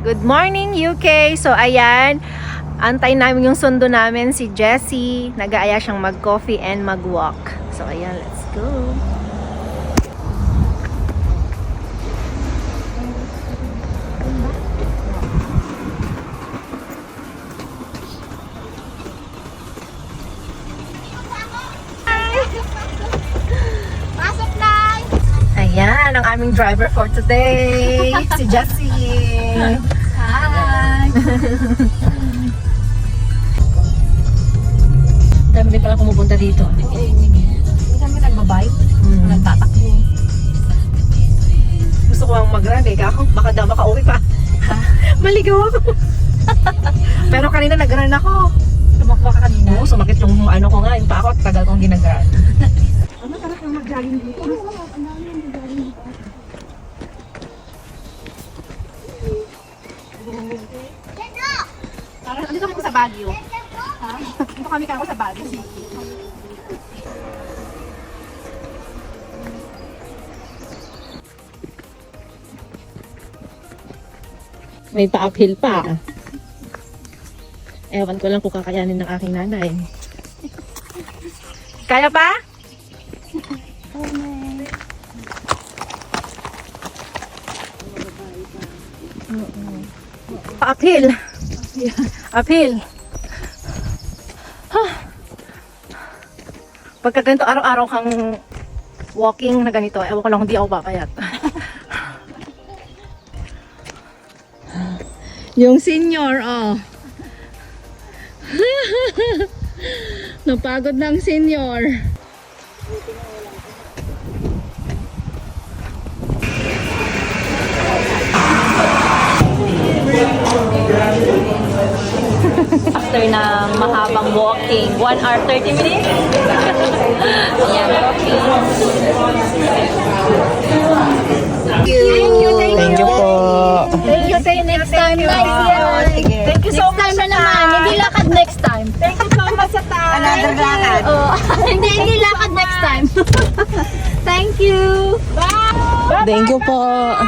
Good morning, UK! So, ayan, antay namin yung sundo namin, si Jessie. Nag-aaya siyang mag-coffee and mag-walk. So, ayan, let's go! Pasok na! Ayan, ang aming driver for today, si Jessie. Hi! Dami din pala kumupunta dito. Hindi kami nagbabike. Nagtatakbo. Gusto ko ang mag-run eh, kako. Baka daw makauwi pa. Maligaw ako. Pero kanina nag-run ako. Tumakbo ka kanina. Oo, sumakit yung ano ko nga, yung pa ako, tagal kong ginag-run. Ano parang kang mag-jogging dito? Wala, ang dami yung mag-jogging dito. Parang andito kami sa Baguio. Ha? Dito kami kako sa Baguio City. May pa-uphill pa. Ewan ko lang kung kakayanin ng aking nanay. Kaya pa? Pa-uphill. Uphill. Huh. Pagka ganito araw-araw kang walking na ganito, ewan ko lang hindi ako papayat. Yung senior, oh. Napagod ng senior. After na mahabang walking, 1 hour 30 minutes. Ayan, okay. Thank you po. Thank you, say next time. Guys, Thank you so much. na naman. Hindi lakad next time. Thank you so much sa time. Another lakad. Oh, hindi lakad next time. Thank you. Bye. Thank you po.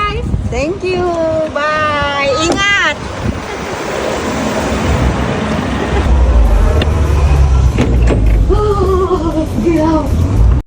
Thank you. Bye. Ingat. Gila.